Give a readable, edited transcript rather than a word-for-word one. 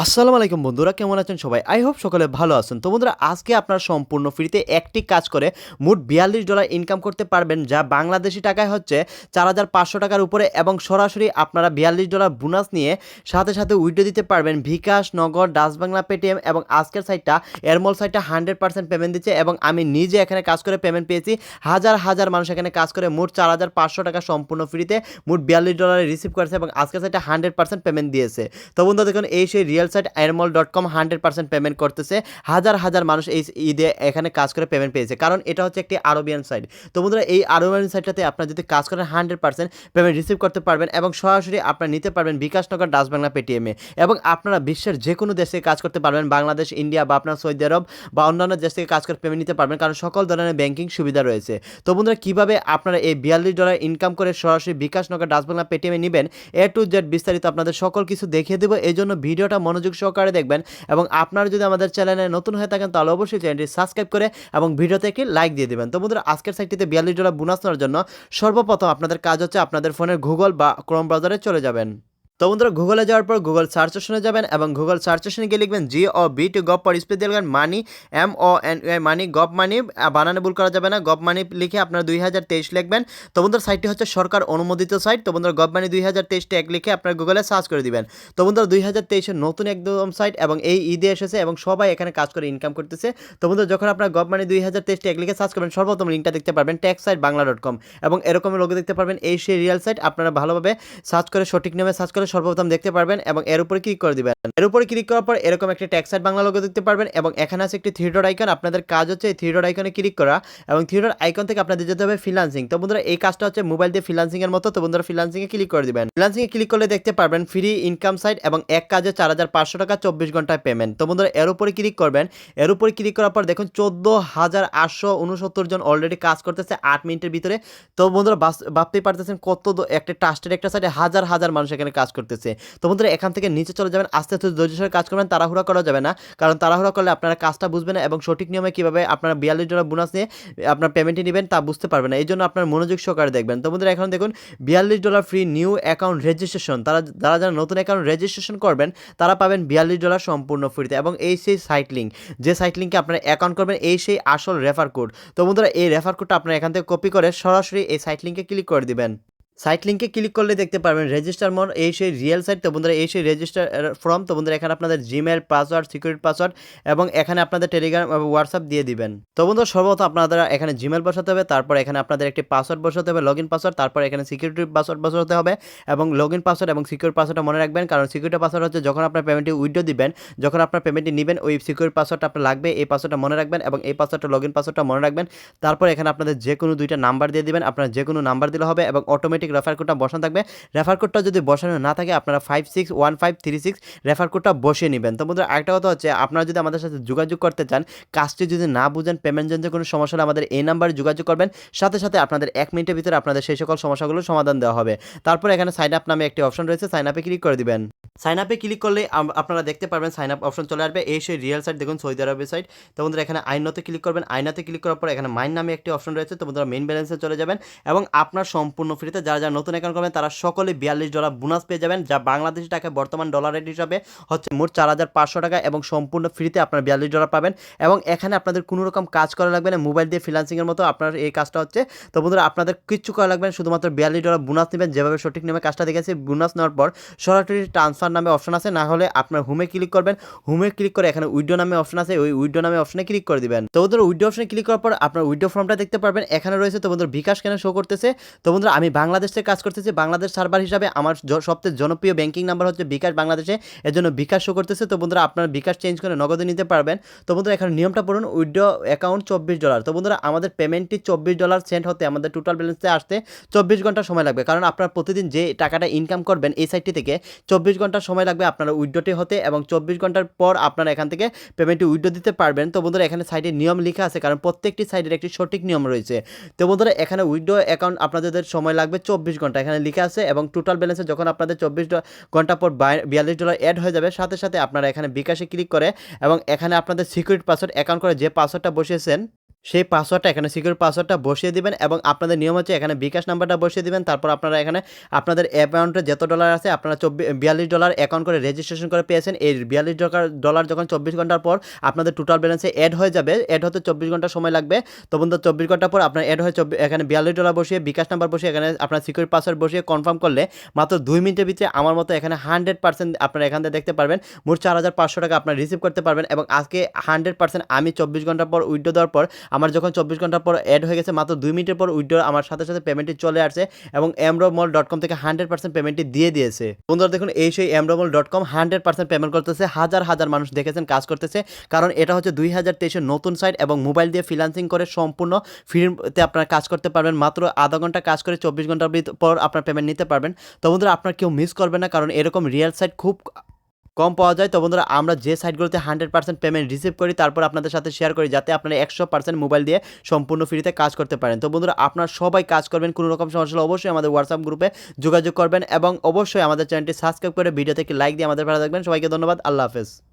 আসসালামু আলাইকুম বন্ধুরা, কেমন আছেন সবাই? আই হোপ সকলে ভালো আছেন। তো বন্ধুরা, আজকে আপনারা সম্পূর্ণ ফ্রিতে একটি কাজ করে মোট $42 ইনকাম করতে পারবেন, যা বাংলাদেশি টাকায় হচ্ছে 4,500 টাকার উপরে, এবং সরাসরি আপনারা $42 বোনাস নিয়ে সাথে সাথে উইথড্র দিতে পারবেন বিকাশ, নগদ, ডাচ বাংলা, পেটিএম। এবং আজকের সাইটটা এরমল সাইটটা 100% পেমেন্ট দিচ্ছে, এবং আমি নিজে এখানে কাজ করে পেমেন্ট পেয়েছি। হাজার হাজার মানুষ এখানে কাজ করে মোট 4,500 টাকা সম্পূর্ণ ফ্রিতে মোট $42 রিসিভ করেছে, এবং আজকের সাইটটা 100% পেমেন্ট দিয়েছে। তো বন্ধুরা দেখুন, এই সেই রিয়েল সাইট airmall.com 100% পেমেন্ট করতেছে। হাজার হাজার মানুষ এই ঈদে এখানে কাজ করে পেমেন্ট পেয়েছে, কারণ এটা হচ্ছে একটি আরবিয়ান সাইট। তো বন্ধুরা, এই আরবিয়ান সাইটটাতে আপনারা যদি কাজ করেন 100% পেমেন্ট রিসিভ করতে পারবেন, এবং সরাসরি আপনারা নিতে পারবেন বিকাশ, নগদ, ডাচ বাংলা, পেটিএমে। এবং আপনারা বিশ্বের যে কোনো দেশ থেকে কাজ করতে পারবেন, বাংলাদেশ, ইন্ডিয়া বা আপনার সৌদি আরব বা অন্যান্য দেশ থেকে কাজ করে পেমেন্ট নিতে পারবেন, কারণ সকল ধরনের ব্যাংকিং সুবিধা রয়েছে। তো বন্ধুরা, কীভাবে আপনারা এই $42 ইনকাম করে সরাসরি বিকাশ, নগদ, ডাচ বাংলা, পেটিএমে নেবেন, A to Z বিস্তারিত আপনাদের সকল কিছু দেখিয়ে দেবো। এই জন্য ভিডিওটা মনোযোগ সহকারে দেখবেন, এবং আপনারা যদি আমাদের চ্যানেলে নতুন হয়ে থাকেন তাহলে অবশ্যই চ্যানেলটি সাবস্ক্রাইব করে এবং ভিডিওতে একটি লাইক দিয়ে দেবেন। তো বন্ধুরা, আজকের সাইটটিতে $42 বোনাস নেওয়ার জন্য সর্বপ্রথম আপনাদের কাজ হচ্ছে আপনাদের ফোনের গুগল বা ক্রোম ব্রাউজারে চলে যাবেন। তো বন্ধুরা, গুগলে যাওয়ার পর গুগল সার্চ অপশনে যাবেন, এবং গুগল সার্চ অপশনে গিয়ে লিখবেন GOV পর স্পেস দিয়ে লিখবেন মানি, MONY, মানি, গভ মানি, বানানে ভুল করা যাবে না, গভ মানি লিখে আপনারা 2023 লিখবেন। তো বন্ধুরা, সাইটটি হচ্ছে সরকার অনুমোদিত সাইট। তো বন্ধুরা, গভ মানি 2023 ট্যাগ লিখে আপনারা গুগলে সার্চ করে দিবেন। তো বন্ধুরা, 2023-এর নতুন একদম সাইট, এবং এই ঈদে এসেছে এবং সবাই এখানে কাজ করে ইনকাম করতেছে। তো বন্ধুরা, যখন আপনারা গভ মানি 2023 ট্যাগ লিখে সার্চ করবেন, সর্বপ্রথম লিঙ্কটা দেখতে পারবেন taxsitebangla.com, এবং এরকম লোগো দেখতে পারবেন। এই সেই রিয়েল সাইট, আপনারা ভালোভাবে সার্চ করে সঠিক নামে সার্চ করে সর্বপ্রথম দেখতে পারবেন, এবং এর উপরে ক্লিক করে দিবেন। এর উপরে ক্লিক করার পর এরকম একটা ট্যাক্স সাইট বাংলা লোগো দেখতে পারবেন, এবং এখানে আছে একটি থ্রি ডট আইকন। আপনাদের কাজ হচ্ছে এই থ্রি ডট আইকনে ক্লিক করা, এবং থ্রি ডট আইকন থেকে আপনাদের যেতে হবে ফ্রিল্যান্সিং। তো বন্ধুরা, এই কাজটা হচ্ছে মোবাইল দিয়ে ফ্রিল্যান্সিং এর মতো। তো বন্ধুরা, ফ্রিল্যান্সিং এ ক্লিক করে দিবেন। ফ্রিল্যান্সিং এ ক্লিক করলে দেখতে পারবেন ফ্রি ইনকাম সাইট, এবং এক কাজে 4,500 টাকা 24 ঘন্টায় পেমেন্ট। তো বন্ধুরা, এর উপরে ক্লিক করবেন। এর উপরে ক্লিক করার পর দেখুন 14,869 জন অলরেডি কাজ করতেছে 8 মিনিটের ভিতরে। তো বন্ধুরা, ভাবতেই পারতেছেন কত একটা ট্রাস্টেড একটা সাইটে হাজার হাজার মানুষ এখানে কাজ করতেছে। তো বন্ধুরা, এখান থেকে নিচে চলে যাবেন, আস্তে আস্তে ধৈর্যের সাথে কাজ করবেন, তাড়াহুড়া করা যাবে না, কারণ তাড়াহুড়া করলে আপনারা কাজটা বুঝবেন না, এবং সঠিক নিয়মে কীভাবে আপনারা $42 বোনাস নিয়ে আপনার পেমেন্টটি নেবেন তা বুঝতে পারবেন না। এই জন্য আপনার মনোযোগ সহকারে দেখবেন। তো বন্ধুরা, এখন দেখুন $42 ফ্রি নিউ অ্যাকাউন্ট রেজিস্ট্রেশন। যারা নতুন অ্যাকাউন্ট রেজিস্ট্রেশন করবেন তারা পাবেন $42 সম্পূর্ণ ফ্রিতে, এবং এই সেই সাইট লিঙ্ক, যে সাইট লিঙ্কে আপনারা অ্যাকাউন্ট করবেন, এই সেই আসল রেফার কোড। তো বন্ধুরা, এই রেফার কোডটা আপনারা এখান থেকে কপি করে সরাসরি এই সাইট লিঙ্কে ক্লিক করে দিবেন। সাইট লিঙ্কে ক্লিক করলে দেখতে পারবেন রেজিস্টার মোর, এই সেই রিয়েল সাইট। তো বন্ধুরা, এই সেই রেজিস্টার ফর্ম। তো বন্ধুরা, এখানে আপনাদের জিমেল পাসওয়ার্ড, সিকিউরিটি পাসওয়ার্ড, এবং এখানে আপনাদের টেলিগ্রাম এবং হোয়াটসঅ্যাপ দিয়ে দিবেন। তো বন্ধুরা, সর্বপ্রথম আপনারা এখানে জিমেল বসাতে হবে, তারপর এখানে আপনাদের একটি পাসওয়ার্ড বসাতে হবে, লগ ইন পাসওয়ার্ড, তারপর এখানে সিকিউরিটি পাসওয়ার্ড বসাতে হবে, এবং লগ ইন পাসওয়ার্ড এবং সিকিউর পাসওয়ার্ডটা মনে রাখবেন, কারণ সিকিউরিটি পাসওয়ার্ড হচ্ছে যখন আপনার পেমেন্টটি উইথড্র দিবেন, যখন আপনার পেমেন্টটি নেবেন, ওই সিকিউর পাসওয়ার্ডটা আপনার লাগবে। এই পাসওয়ার্ডটা মনে রাখবেন, এবং এই পাসওয়ার্ডটা লগ ইন পাসওয়ার্ডটা মনে রাখবেন। তারপর এখানে আপনাদের যে কোনো দুইটা নাম্বার দিয়ে দিবেন, আপনার যে কোনো নাম্বার দিলে হবে, এবং অটোমেটিক রেফার কোডটা বসানো থাকবে। রেফার কোডটা যদি বসানো না থাকে, আপনারা 561536 রেফার কোডটা বসিয়ে নেবেন। তো বন্ধুরা, আরেকটা কথা হচ্ছে, আপনারা যদি আমাদের সাথে যোগাযোগ করতে চান, কাজটি যদি না বুঝেন, পেমেন্ট জনিত কোনো সমস্যা হলে আমাদের এই নাম্বারে যোগাযোগ করবেন। সাথে সাথে আপনাদের 1 মিনিটের ভিতরে আপনাদের সেই সকল সমস্যাগুলো সমাধান দেওয়া হবে। তারপর এখানে সাইন আপ নামে একটি অপশন রয়েছে, সাইন আপে ক্লিক করে দিবেন। সাইন আপে ক্লিক করলে আপনারা দেখতে পারবেন সাইন আপ অপশন চলে আসবে। এই সেই রিয়েল সাইট, দেখুন সৌদি আরবের সাইট। তো বন্ধুরা, এখানে আইনতে ক্লিক করবেন। আইনাতে ক্লিক করার পর এখানে মাইন নামে একটি অপশন রয়েছে। তো বন্ধুরা, মেইন ব্যালেন্সে চলে যাবেন, এবং আপনার সম্পূর্ণ ফ্রিতে যারা যারা নতুন অ্যাকাউন্ট করবেন তারা সকলে $42 বোনাস পেয়ে যাবেন, যা বাংলাদেশি টাকায় বর্তমান ডলার রেট হিসাবে হচ্ছে মোট 4,500 টাকা, এবং সম্পূর্ণ ফ্রিতে আপনার $42 পাবেন। এবং এখানে আপনাদের কোনো রকম কাজ করা লাগবে না, মোবাইল দিয়ে ফ্রিল্যান্সিংয়ের মতো আপনার এই কাজটা হচ্ছে। তো বন্ধুরা, আপনাদের কিচ্ছু করা লাগবে না, শুধুমাত্র $42 বোনাস নেবেন, যেভাবে সঠিক নিয়মে কাজটা দেখেছি। বোনাস নেওয়ার পর সরাসরি ট্রান্সফার নামে অপশন আছে, না হলে আপনার হোমে ক্লিক করবেন। হোমে ক্লিক করে এখানে উইড্রো নামে অপশন আছে, ওই উইড্রো নামে অপশনে ক্লিক করে দিবেন। তো বন্ধুরা, উইড্রো অপশনে ক্লিক করার পর আপনার উইড্রো ফর্মটা দেখতে পারবেন, এখানে রয়েছে। তো বন্ধুরা, বিকাশ কেন শো করতেছে। তো বন্ধুরা, আমি বাংলাদেশ থেকে কাজ করতেছি, বাংলাদেশ সার্ভার হিসাবে আমার সবচেয়ে জনপ্রিয় ব্যাংকিং নাম্বার হচ্ছে বিকাশ বাংলাদেশে, এর জন্য বিকাশ শো করতেছে। তো বন্ধুরা, আপনারা বিকাশ চেঞ্জ করে নগদে নিতে পারবেন। তো বন্ধুরা, এখানে নিয়মটা পড়ুন, উইড্রো অ্যাকাউন্ট $24। তো বন্ধুরা, আমাদের পেমেন্টটি $24 সেন্ড হতে আমাদের টোটাল ব্যালেন্সে আসতে 24 ঘন্টা সময় লাগবে, কারণ আপনারা প্রতিদিন যে টাকাটা ইনকাম করবেন এই সাইটটি থেকে 24 ঘন্টা সময় লাগবে আপনারা উইড্রোটি হতে, এবং 24 ঘন্টার পর আপনারা এখান থেকে পেমেন্টটি উইড্রো দিতে পারবেন। তো বন্ধুরা, এখানে সাইটে নিয়ম লেখা আছে, কারণ প্রত্যেকটি সাইটের একটি সঠিক নিয়ম রয়েছে। তো বন্ধুরা, এখানে উইড্রো অ্যাকাউন্ট আপনাদের সময় লাগবে 24 ঘন্টা এখানে লেখা আছে, এবং টোটাল ব্যালেন্সে যখন আপনাদের 24 ঘন্টা পর $42 অ্যাড হয়ে যাবে, সাথে সাথে আপনারা এখানে বিকাশে ক্লিক করে, এবং এখানে আপনাদের সিকিউরিটি পাসওয়ার্ড অ্যাকাউন্ট করে যে পাসওয়ার্ডটা বসিয়েছেন সেই পাসওয়ার্ডটা এখানে সিকিউর পাসওয়ার্ডটা বসিয়ে দিবেন এবং আপনাদের নিয়ম হচ্ছে এখানে বিকাশ নাম্বারটা বসিয়ে দিবেন। তারপর আপনারা এখানে আপনাদের অ্যাকাউন্টে যত ডলার আছে আপনারা $42 অ্যাকাউন্ট করে রেজিস্ট্রেশন করে পেয়েছেন। এই $42 যখন 24 ঘন্টার পর আপনাদের টোটাল ব্যালেন্সে এড হয়ে যাবে, এড হতে 24 ঘন্টা সময় লাগবে। তো বন্ধুরা 24 ঘন্টা পর আপনার এড হয়ে এখানে $42 বসিয়ে বিকাশ নাম্বার বসিয়ে এখানে আপনার সিকিউর পাসওয়ার্ড বসিয়ে কনফার্ম করলে মাত্র 2 মিনিটের ভিতরে আমার মতো এখানে 100% আপনারা এখান থেকে দেখতে পারবেন মোট 4,500 টাকা আপনারা রিসিভ করতে পারবেন। এবং আজকে 100% আমি 24 ঘন্টা পর উইথড্র দেওয়ার পর আমার যখন 24 ঘন্টা পর এড হয়ে গেছে মাত্র 2 মিনিটের পর উইথড্র আমার সাথে সাথে পেমেন্টটি চলে আসছে এবং amromall.com থেকে 100% পেমেন্টটি দিয়ে দিয়েছে। বন্ধুরা দেখুন এই সেই amromall.com 100% পেমেন্ট করতেছে, হাজার হাজার মানুষ দেখেছেন কাজ করতেছে। কারণ এটা হচ্ছে 2023 নতুন সাইট এবং মোবাইল দিয়ে ফ্রিল্যান্সিং করে সম্পূর্ণ ফ্রিতে আপনারা কাজ করতে পারবেন। মাত্র আধা ঘন্টা কাজ করে 24 ঘন্টার পর আপনার পেমেন্ট নিতে পারবেন। তো বন্ধুরা আপনার কেউ মিস করবেন না, কারণ এরকম রিয়েল সাইট খুব কম পাওয়া যায়। তো বন্ধুরা আমরা যে সাইটগুলোতে 100% পেমেন্ট রিসিভ করি তারপর আপনাদের সাথে শেয়ার করি যাতে আপনারা 100% মোবাইল দিয়ে সম্পূর্ণ ফ্রিতে কাজ করতে পারেন। তো বন্ধুরা আপনারা সবাই কাজ করবেন, কোনো রকম সমস্যা হলে অবশ্যই আমাদের হোয়াটসঅ্যাপ গ্রুপে যোগাযোগ করবেন এবং অবশ্যই আমাদের চ্যানেলটি সাবস্ক্রাইব করে ভিডিওতে একটি লাইক দিয়ে আমাদের ভালো থাকবেন। সবাইকে ধন্যবাদ, আল্লাহ হাফেজ।